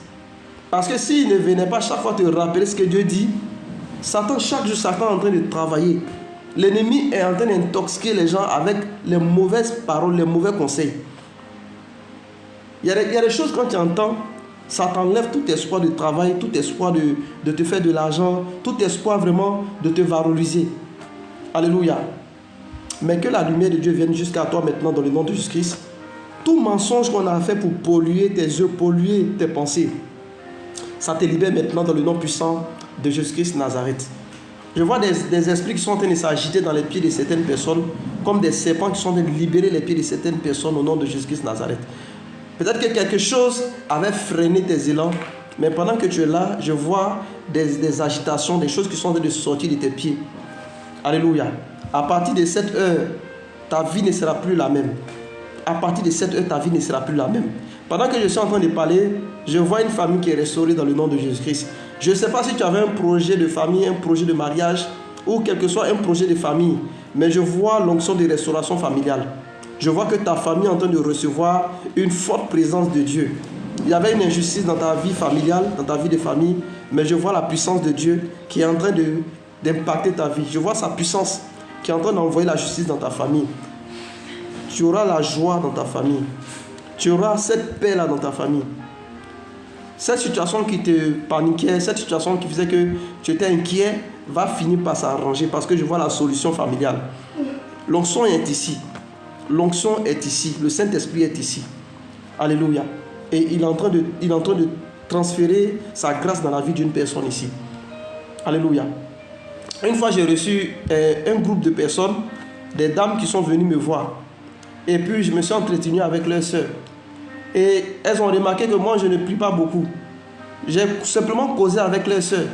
Parce que s'ils ne venaient pas chaque fois te rappeler ce que Dieu dit, Satan, chaque jour, Satan est en train de travailler. L'ennemi est en train d'intoxiquer les gens avec les mauvaises paroles, les mauvais conseils. Il y a des choses quand tu entends, ça t'enlève tout espoir de travail, tout espoir de te faire de l'argent, tout espoir vraiment de te valoriser. Alléluia. Mais que la lumière de Dieu vienne jusqu'à toi maintenant dans le nom de Jésus-Christ. Tout mensonge qu'on a fait pour polluer tes yeux, polluer tes pensées, ça te libère maintenant dans le nom puissant de Jésus-Christ Nazareth. Je vois des esprits qui sont en train de s'agiter dans les pieds de certaines personnes, comme des serpents qui sont en train de libérer les pieds de certaines personnes au nom de Jésus-Christ Nazareth. Peut-être que quelque chose avait freiné tes élans, mais pendant que tu es là, je vois des agitations, des choses qui sont en train de sortir de tes pieds. Alléluia. À partir de cette heure, ta vie ne sera plus la même. À partir de cette heure, ta vie ne sera plus la même. Pendant que je suis en train de parler, je vois une famille qui est restaurée dans le nom de Jésus-Christ. Je ne sais pas si tu avais un projet de famille, un projet de mariage, ou quel que soit un projet de famille, mais je vois l'onction de restauration familiale. Je vois que ta famille est en train de recevoir une forte présence de Dieu. Il y avait une injustice dans ta vie familiale, dans ta vie de famille, mais je vois la puissance de Dieu qui est en train d'impacter ta vie. Je vois sa puissance qui est en train d'envoyer la justice dans ta famille. Tu auras la joie dans ta famille. Tu auras cette paix-là dans ta famille. Cette situation qui te paniquait, cette situation qui faisait que tu étais inquiet, va finir par s'arranger parce que je vois la solution familiale. L'onction est ici. L'onction est ici. Le Saint-Esprit est ici. Alléluia. Et il est en train de transférer sa grâce dans la vie d'une personne ici. Alléluia. Une fois, j'ai reçu un groupe de personnes, des dames qui sont venues me voir. Et puis, je me suis entretenu avec leurs sœurs. Et elles ont remarqué que moi, je ne prie pas beaucoup. J'ai simplement causé avec leurs sœurs.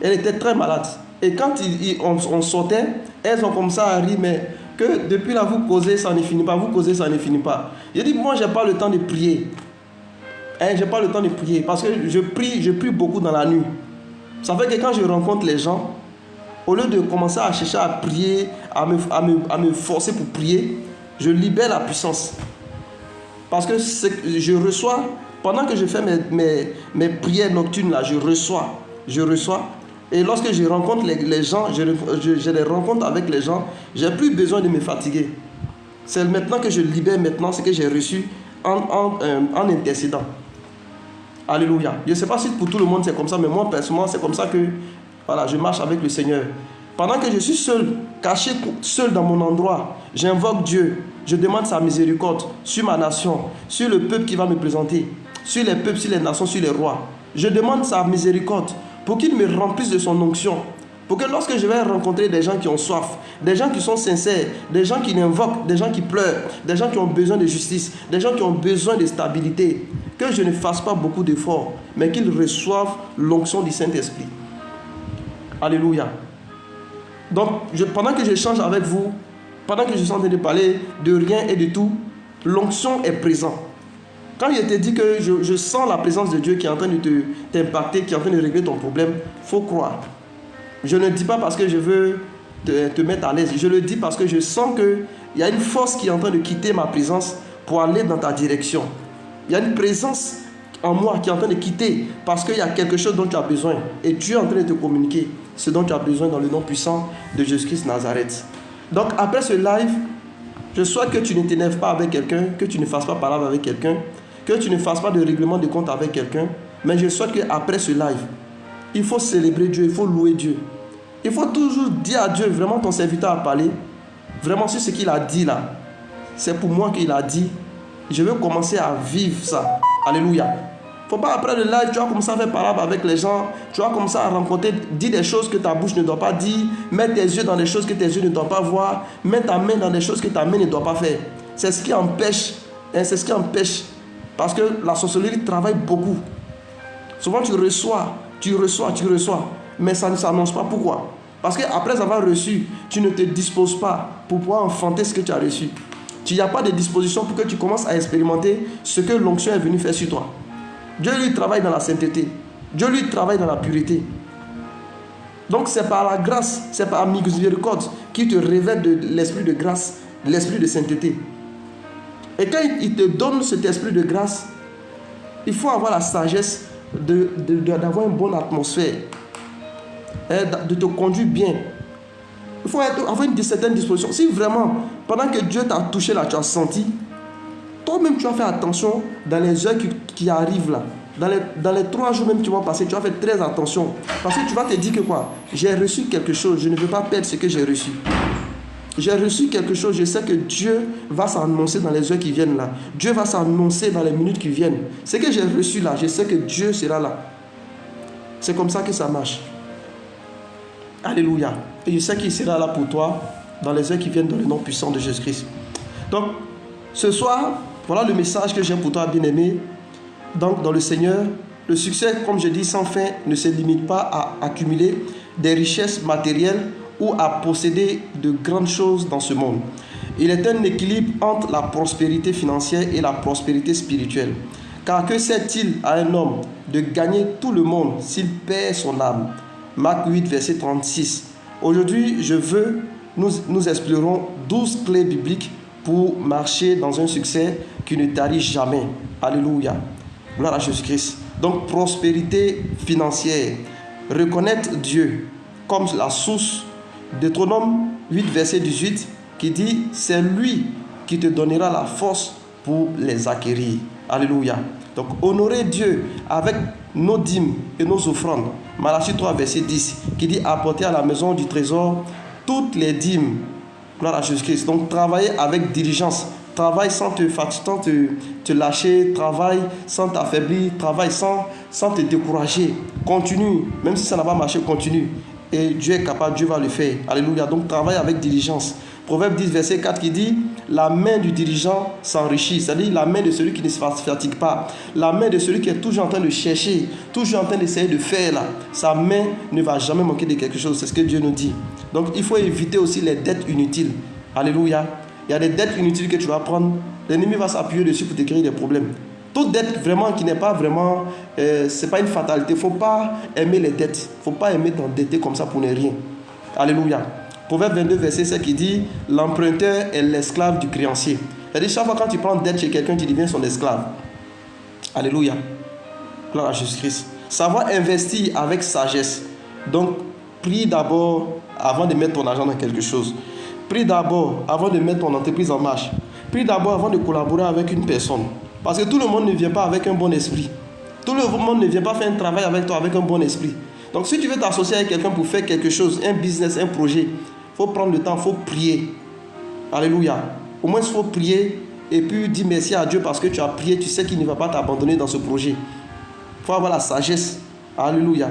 Elles étaient très malades. Et quand on sortait, elles ont commencé à rire, mais que depuis là, vous causez, ça ne finit pas. Vous causez, ça ne finit pas. J'ai dit, moi, je n'ai pas le temps de prier. Je n'ai pas le temps de prier parce que je prie beaucoup dans la nuit. Ça fait que quand je rencontre les gens, au lieu de commencer à chercher à prier, à me forcer pour prier, je libère la puissance. Parce que je reçois, pendant que je fais mes prières nocturnes là, je reçois Et lorsque je rencontre les gens, je les rencontre avec les gens, j'ai plus besoin de me fatiguer. C'est maintenant que je libère maintenant ce que j'ai reçu en intercédant. Alléluia. Je ne sais pas si pour tout le monde c'est comme ça, mais moi personnellement c'est comme ça que voilà, je marche avec le Seigneur. Pendant que je suis seul, caché seul dans mon endroit, j'invoque Dieu. Je demande sa miséricorde sur ma nation, sur le peuple qui va me présenter, sur les peuples, sur les nations, sur les rois. Je demande sa miséricorde pour qu'il me remplisse de son onction. Pour que lorsque je vais rencontrer des gens qui ont soif, des gens qui sont sincères, des gens qui l'invoquent, des gens qui pleurent, des gens qui ont besoin de justice, des gens qui ont besoin de stabilité, que je ne fasse pas beaucoup d'efforts, mais qu'ils reçoivent l'onction du Saint-Esprit. Alléluia. Donc, pendant que j'échange avec vous, pendant que je suis en train de parler de rien et de tout, l'onction est présente. Quand il te dit que je sens la présence de Dieu qui est en train de t'impacter, qui est en train de régler ton problème, il faut croire. Je ne dis pas parce que je veux te mettre à l'aise. Je le dis parce que je sens qu'il y a une force qui est en train de quitter ma présence pour aller dans ta direction. Il y a une présence en moi qui est en train de quitter parce qu'il y a quelque chose dont tu as besoin. Et Dieu est en train de te communiquer ce dont tu as besoin dans le nom puissant de Jésus-Christ Nazareth. Donc après ce live, je souhaite que tu ne t'énerves pas avec quelqu'un, que tu ne fasses pas parole avec quelqu'un, que tu ne fasses pas de règlement de compte avec quelqu'un. Mais je souhaite qu'après ce live, il faut célébrer Dieu, il faut louer Dieu. Il faut toujours dire à Dieu, vraiment ton serviteur a parlé, vraiment sur ce qu'il a dit là. C'est pour moi qu'il a dit. Je veux commencer à vivre ça. Alléluia. Il ne faut pas après le live, tu vas commencer à faire parole avec les gens, tu vas commencer à rencontrer, dire des choses que ta bouche ne doit pas dire, mettre tes yeux dans des choses que tes yeux ne doivent pas voir, mettre ta main dans des choses que ta main ne doit pas faire. C'est ce qui empêche, c'est ce qui empêche. Parce que la sorcellerie travaille beaucoup. Souvent tu reçois, mais ça ne s'annonce pas. Pourquoi? Parce qu'après avoir reçu, tu ne te disposes pas pour pouvoir enfanter ce que tu as reçu. Tu n'y a pas de disposition pour que tu commences à expérimenter ce que l'onction est venue faire sur toi. Dieu lui travaille dans la sainteté. Dieu lui travaille dans la pureté. Donc c'est par la grâce, c'est par la miséricorde qui te révèle de l'esprit de grâce, de l'esprit de sainteté. Et quand il te donne cet esprit de grâce, il faut avoir la sagesse d'avoir une bonne atmosphère, de te conduire bien. Il faut avoir une certaine disposition. Si vraiment, pendant que Dieu t'a touché là, tu as senti, toi-même tu vas faire attention dans les heures qui arrivent là. Dans les 3 jours même que tu vas passer, tu vas faire très attention. Parce que tu vas te dire que quoi? J'ai reçu quelque chose, je ne veux pas perdre ce que j'ai reçu. J'ai reçu quelque chose, je sais que Dieu va s'annoncer dans les heures qui viennent là. Dieu va s'annoncer dans les minutes qui viennent. Ce que j'ai reçu là, je sais que Dieu sera là. C'est comme ça que ça marche. Alléluia. Et je sais qu'il sera là pour toi dans les heures qui viennent dans le nom puissant de Jésus-Christ. Donc, ce soir, voilà le message que j'ai pour toi, bien-aimé. Donc, dans le Seigneur, le succès, comme je dis, sans fin, ne se limite pas à accumuler des richesses matérielles ou à posséder de grandes choses dans ce monde. Il est un équilibre entre la prospérité financière et la prospérité spirituelle. Car que sert-il à un homme de gagner tout le monde s'il perd son âme? Marc 8, verset 36. Aujourd'hui, nous explorons 12 clés bibliques pour marcher dans un succès qui ne tarit jamais. Alléluia. Gloire à Jésus-Christ. Donc, prospérité financière. Reconnaître Dieu comme la source. Deutéronome 8, verset 18, qui dit « C'est lui qui te donnera la force pour les acquérir. » Alléluia. Donc, honorer Dieu avec nos dîmes et nos offrandes. Malachie 3, verset 10, qui dit « Apporter à la maison du trésor toutes les dîmes. » Gloire à Jésus-Christ. Donc, travailler avec diligence. Travaille sans te lâcher. Travaille sans t'affaiblir. Travaille sans te décourager. Continue. Même si ça n'a pas marché, continue. Et Dieu est capable, Dieu va le faire. Alléluia. Donc, travaille avec diligence. Proverbe 10, verset 4 qui dit « La main du diligent s'enrichit ». C'est-à-dire la main de celui qui ne se fatigue pas. La main de celui qui est toujours en train de chercher, toujours en train d'essayer de faire là. Sa main ne va jamais manquer de quelque chose. C'est ce que Dieu nous dit. Donc, il faut éviter aussi les dettes inutiles. Alléluia. Il y a des dettes inutiles que tu vas prendre. L'ennemi va s'appuyer dessus pour te créer des problèmes. Toute dette vraiment qui n'est pas vraiment, c'est pas une fatalité. Il ne faut pas aimer les dettes. Il ne faut pas aimer t'endetter comme ça pour ne rien. Alléluia. Proverbe 22, verset 7 qui dit « L'emprunteur est l'esclave du créancier ». C'est-à-dire chaque fois quand tu prends dette chez quelqu'un, tu deviens son esclave. Alléluia. Gloire à Jésus-Christ. Savoir investir avec sagesse. Donc, prie d'abord avant de mettre ton argent dans quelque chose. Prie d'abord avant de mettre ton entreprise en marche. Prie d'abord avant de collaborer avec une personne. Parce que tout le monde ne vient pas avec un bon esprit. Tout le monde ne vient pas faire un travail avec toi avec un bon esprit. Donc si tu veux t'associer avec quelqu'un pour faire quelque chose, un business, un projet, il faut prendre le temps, il faut prier. Alléluia. Au moins il faut prier et puis dire merci à Dieu parce que tu as prié, tu sais qu'il ne va pas t'abandonner dans ce projet. Il faut avoir la sagesse. Alléluia.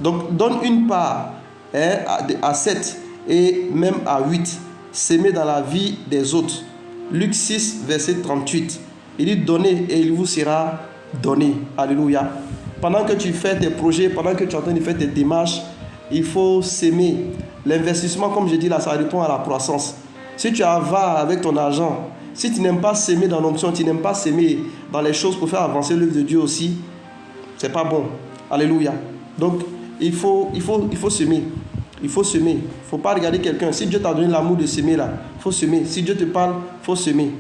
Donc donne une part à 7 et même à 8. S'aimer dans la vie des autres. Luc 6, verset 38. Il dit donnez et il vous sera donné. Alléluia. Pendant que tu fais tes projets, pendant que tu es en train de faire tes démarches, il faut s'aimer. L'investissement, comme je dis là, ça répond à la croissance. Si tu avares avec ton argent, si tu n'aimes pas s'aimer dans l'onction, tu n'aimes pas s'aimer dans les choses pour faire avancer l'œuvre de Dieu aussi, c'est pas bon. Alléluia. Donc, il faut s'aimer. Il faut s'aimer. Il ne faut pas regarder quelqu'un. Si Dieu t'a donné l'amour de s'aimer là, il faut s'aimer. Si Dieu te parle, il faut s'aimer.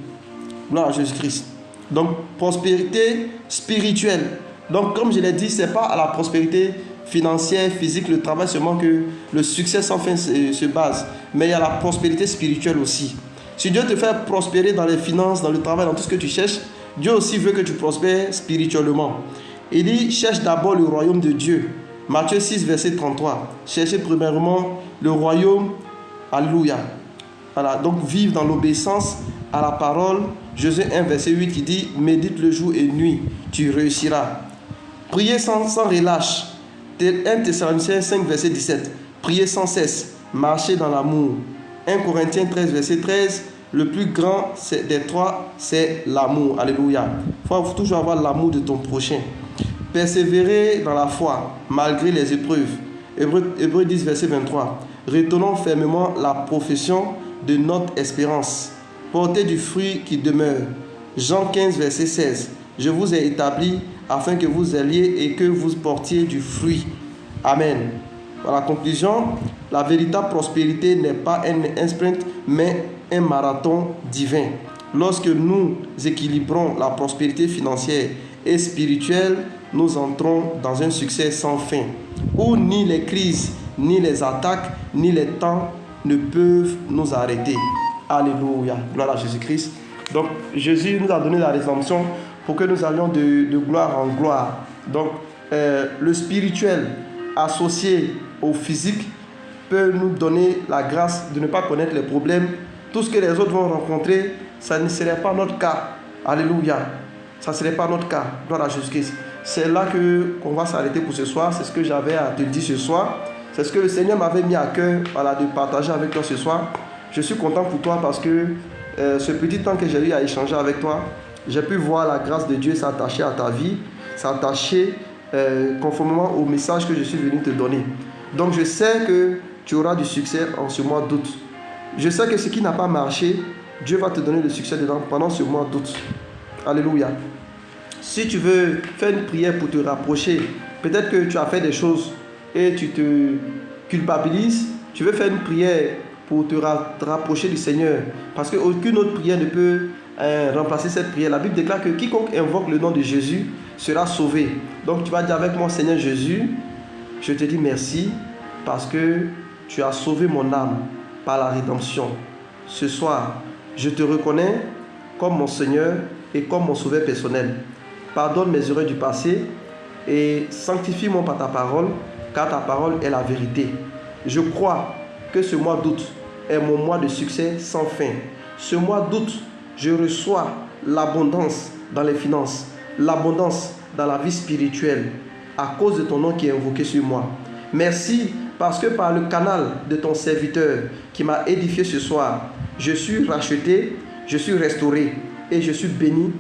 Gloire à Jésus-Christ. Donc, prospérité spirituelle. Donc, comme je l'ai dit, ce n'est pas à la prospérité financière, physique, le travail seulement que le succès sans fin se base. Mais il y a la prospérité spirituelle aussi. Si Dieu te fait prospérer dans les finances, dans le travail, dans tout ce que tu cherches, Dieu aussi veut que tu prospères spirituellement. Il dit, cherche d'abord le royaume de Dieu. Matthieu 6, verset 33. Cherchez premièrement le royaume. Alléluia. Voilà, donc vivre dans l'obéissance à la parole. Josué 1, verset 8 qui dit, médite le jour et nuit, tu réussiras. Priez sans relâche. 1 Thessaloniciens 5, verset 17. Priez sans cesse. Marchez dans l'amour. 1 Corinthiens 13, verset 13. Le plus grand des trois, c'est l'amour. Alléluia. Il faut toujours avoir l'amour de ton prochain. Persévérer dans la foi, malgré les épreuves. Hébreux 10, verset 23. Retenons fermement la profession de notre espérance. Portez du fruit qui demeure. Jean 15, verset 16. Je vous ai établi afin que vous alliez et que vous portiez du fruit. Amen. Dans la conclusion, la véritable prospérité n'est pas un sprint, mais un marathon divin. Lorsque nous équilibrons la prospérité financière et spirituelle, nous entrons dans un succès sans fin, où ni les crises, ni les attaques, ni les temps ne peuvent nous arrêter. Alléluia. Gloire à Jésus-Christ. Donc, Jésus nous a donné la rédemption pour que nous allions de gloire en gloire. Donc, le spirituel associé au physique peut nous donner la grâce de ne pas connaître les problèmes. Tout ce que les autres vont rencontrer, ça ne serait pas notre cas. Alléluia. Ça ne serait pas notre cas. Gloire à Jésus-Christ. C'est là qu'on va s'arrêter pour ce soir. C'est ce que j'avais à te dire ce soir. C'est ce que le Seigneur m'avait mis à cœur, voilà, de partager avec toi ce soir. Je suis content pour toi parce que ce petit temps que j'ai eu à échanger avec toi, j'ai pu voir la grâce de Dieu s'attacher à ta vie, s'attacher conformément au message que je suis venu te donner. Donc je sais que tu auras du succès en ce mois d'août. Je sais que ce qui n'a pas marché, Dieu va te donner le succès dedans pendant ce mois d'août. Alléluia. Si tu veux faire une prière pour te rapprocher, peut-être que tu as fait des choses et tu te culpabilises, tu veux faire une prière pour te rapprocher du Seigneur, parce qu'aucune autre prière ne peut remplacer cette prière. La Bible déclare que quiconque invoque le nom de Jésus sera sauvé. Donc tu vas dire avec moi, Seigneur Jésus, je te dis merci parce que tu as sauvé mon âme par la rédemption. Ce soir, je te reconnais comme mon Seigneur et comme mon sauveur personnel. Pardonne mes erreurs du passé et sanctifie-moi par ta parole, car ta parole est la vérité. Je crois que ce mois d'août est mon mois de succès sans fin. Ce mois d'août, je reçois l'abondance dans les finances, l'abondance dans la vie spirituelle, à cause de ton nom qui est invoqué sur moi. Merci parce que par le canal de ton serviteur qui m'a édifié ce soir, je suis racheté, je suis restauré et je suis béni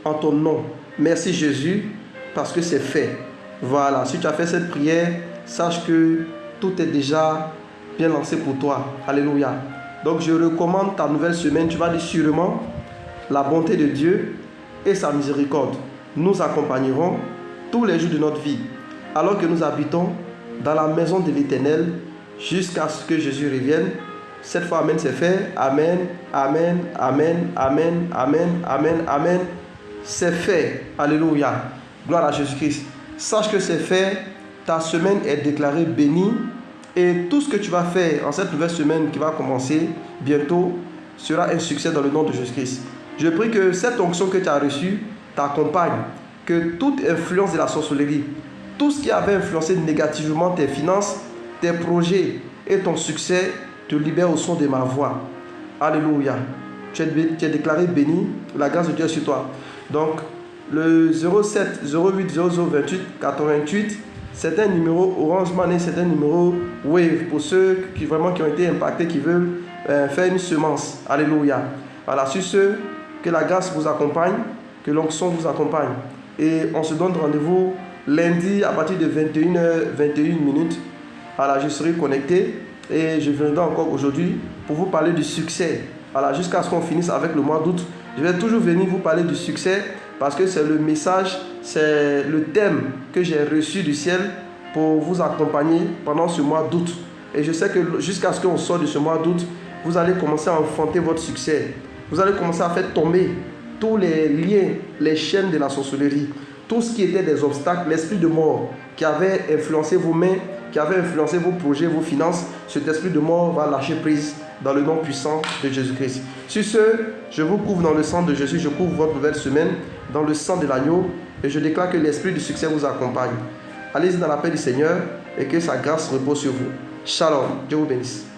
en ton nom. Merci Jésus parce que c'est fait. Voilà, si tu as fait cette prière, sache que tout est déjà bien lancé pour toi. Alléluia. Donc je recommande ta nouvelle semaine. Tu vas dire sûrement la bonté de Dieu et sa miséricorde nous accompagneront tous les jours de notre vie, alors que nous habitons dans la maison de l'Éternel jusqu'à ce que Jésus revienne. Cette fois, Amen, c'est fait. Amen, Amen, Amen, Amen, Amen, Amen, Amen. C'est fait. Alléluia. Gloire à Jésus-Christ. Sache que c'est fait ta semaine est déclarée bénie et tout ce que tu vas faire en cette nouvelle semaine qui va commencer bientôt sera un succès dans le nom de Jésus-Christ. Je prie que cette onction que tu as reçue t'accompagne, que toute influence de la sorcellerie, tout ce qui avait influencé négativement tes finances, tes projets et ton succès te libère au son de ma voix. Alléluia. Tu es déclaré béni, la grâce de Dieu est sur toi. Donc, le 07 08 00 28 88, c'est un numéro Orange Money, c'est un numéro Wave pour ceux qui ont été impactés, qui veulent faire une semence. Alléluia. Voilà, sur ce, que la grâce vous accompagne, que l'onction vous accompagne. Et on se donne rendez-vous lundi à partir de 21h21. Voilà, je serai connecté et je viendrai encore aujourd'hui pour vous parler du succès. Voilà, jusqu'à ce qu'on finisse avec le mois d'août. Je vais toujours venir vous parler du succès parce que c'est le message, c'est le thème que j'ai reçu du ciel pour vous accompagner pendant ce mois d'août. Et je sais que jusqu'à ce qu'on sorte de ce mois d'août, vous allez commencer à enfanter votre succès. Vous allez commencer à faire tomber tous les liens, les chaînes de la sorcellerie, tout ce qui était des obstacles, l'esprit de mort qui avait influencé vos mains, qui avait influencé vos projets, vos finances. Cet esprit de mort va lâcher prise dans le nom puissant de Jésus-Christ. Sur ce, je vous couvre dans le sang de Jésus, je couvre votre nouvelle semaine dans le sang de l'agneau et je déclare que l'esprit du succès vous accompagne. Allez-y dans la paix du Seigneur et que sa grâce repose sur vous. Shalom, Dieu vous bénisse.